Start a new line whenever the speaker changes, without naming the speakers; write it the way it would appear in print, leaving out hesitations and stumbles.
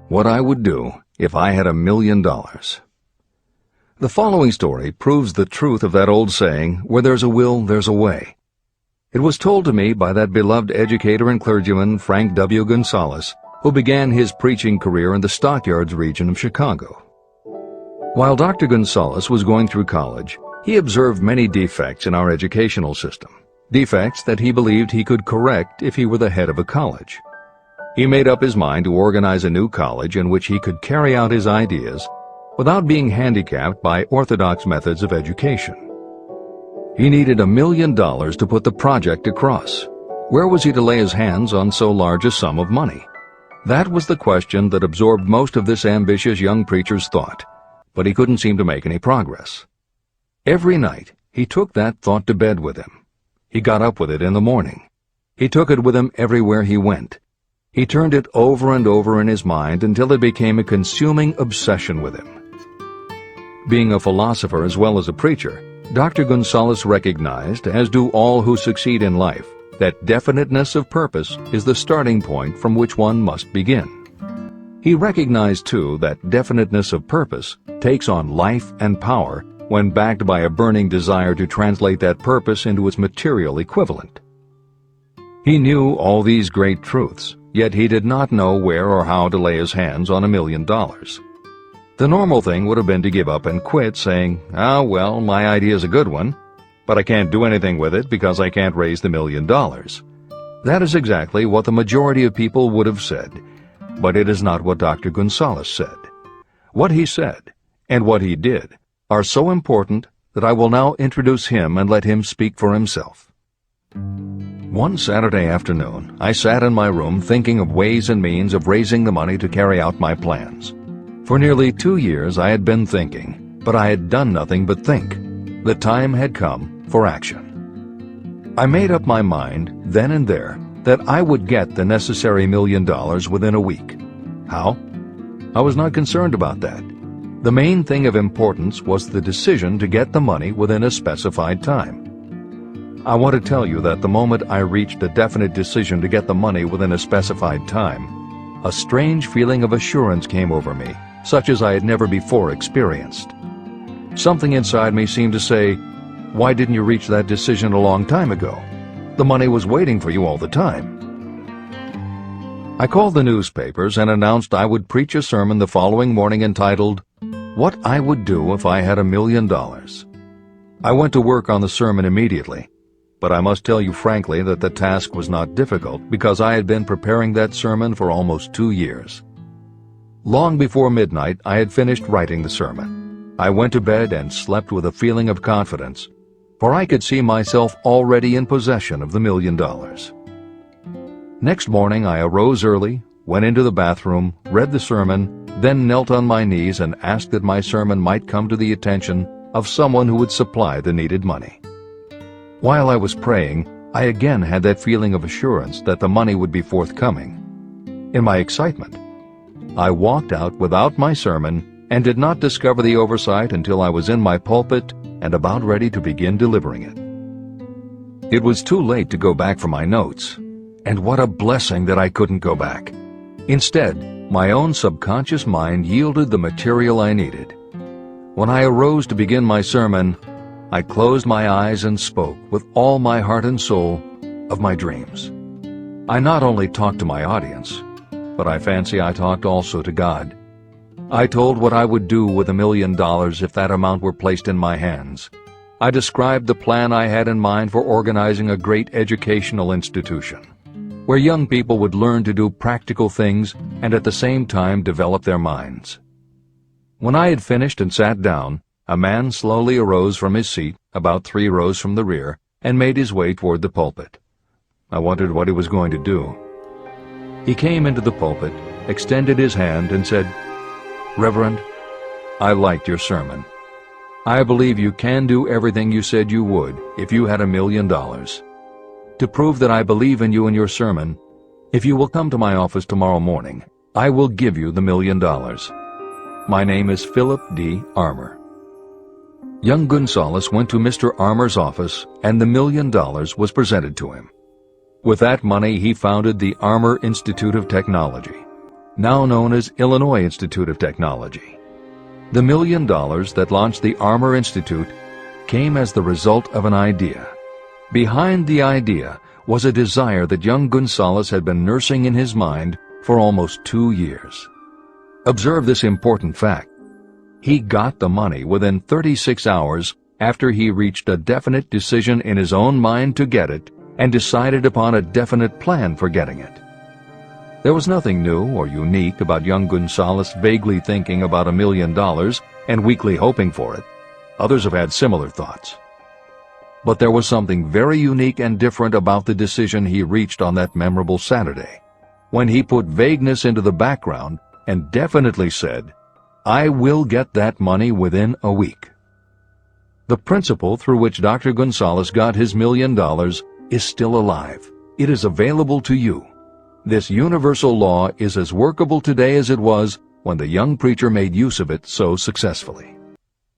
What I would do if I had $1 million. The following story proves the truth of that old saying, where there's a will, there's a way. It was told to me by that beloved educator and clergyman Frank W. Gunsaulus, who began his preaching career in the Stockyards region of Chicago. While Dr. Gunsaulus was going through college, he observed many defects in our educational system, defects that he believed he could correct if he were the head of a college. He made up his mind to organize a new college in which he could carry out his ideas without being handicapped by orthodox methods of education. He needed $1 million to put the project across. Where was he to lay his hands on so large a sum of money? That was the question that absorbed most of this ambitious young preacher's thought, but he couldn't seem to make any progress. Every night, he took that thought to bed with him. He got up with it in the morning. He took it with him everywhere he went. He turned it over and over in his mind until it became a consuming obsession with him. Being a philosopher as well as a preacher, Dr. Gunsaulus recognized, as do all who succeed in life, that definiteness of purpose is the starting point from which one must begin. He recognized, too, that definiteness of purpose takes on life and power when backed by a burning desire to translate that purpose into its material equivalent. He knew all these great truths, yet he did not know where or how to lay his hands on $1 million. The normal thing would have been to give up and quit, saying, well, my idea's a good one, but I can't do anything with it because I can't raise the $1 million. That is exactly what the majority of people would have said, but it is not what Dr. Gunsaulus said. What he said, and what he did, are so important that I will now introduce him and let him speak for himself. One Saturday afternoon, I sat in my room thinking of ways and means of raising the money to carry out my plans. For nearly 2 years I had been thinking, but I had done nothing but think. The time had come for action. I made up my mind, then and there, that I would get the necessary $1 million within a week. How? I was not concerned about that. The main thing of importance was the decision to get the money within a specified time. I want to tell you that the moment I reached a definite decision to get the money within a specified time, a strange feeling of assurance came over me, such as I had never before experienced. Something inside me seemed to say, "Why didn't you reach that decision a long time ago? The money was waiting for you all the time." I called the newspapers and announced I would preach a sermon the following morning entitled, "What I Would Do If I Had $1 Million." I went to work on the sermon immediately, but I must tell you frankly that the task was not difficult because I had been preparing that sermon for almost 2 years. Long before midnight, I had finished writing the sermon. I went to bed and slept with a feeling of confidence, for I could see myself already in possession of the $1 million. Next morning, I arose early, went into the bathroom, read the sermon, then knelt on my knees and asked that my sermon might come to the attention of someone who would supply the needed money. While I was praying, I again had that feeling of assurance that the money would be forthcoming. In my excitement, I walked out without my sermon and did not discover the oversight until I was in my pulpit and about ready to begin delivering it. It was too late to go back for my notes, and what a blessing that I couldn't go back. Instead, my own subconscious mind yielded the material I needed. When I arose to begin my sermon, I closed my eyes and spoke with all my heart and soul of my dreams. I not only talked to my audience, but I fancy I talked also to God. I told what I would do with $1 million if that amount were placed in my hands. I described the plan I had in mind for organizing a great educational institution, where young people would learn to do practical things and at the same time develop their minds. When I had finished and sat down, a man slowly arose from his seat, about 3 rows from the rear, and made his way toward the pulpit. I wondered what he was going to do. He came into the pulpit, extended his hand, and said, "Reverend, I liked your sermon. I believe you can do everything you said you would if you had $1 million. To prove that I believe in you and your sermon, if you will come to my office tomorrow morning, I will give you the $1 million. My name is Philip D. Armour." Young Gunsaulus went to Mr. Armour's office, and the $1 million was presented to him. With that money, he founded the Armour Institute of Technology. now known as Illinois Institute of Technology. The $1 million that launched the Armor Institute came as the result of an idea. Behind the idea was a desire that young Gunsaulus had been nursing in his mind for almost 2 years. Observe this important fact. He got the money within 36 hours after he reached a definite decision in his own mind to get it and decided upon a definite plan for getting it. There was nothing new or unique about young Gunsaulus vaguely thinking about $1 million and weakly hoping for it. Others have had similar thoughts. But there was something very unique and different about the decision he reached on that memorable Saturday, when he put vagueness into the background and definitely said, "I will get that money within a week." The principle through which Dr. Gunsaulus got his $1 million is still alive. It is available to you. This universal law is as workable today as it was when the young preacher made use of it so successfully.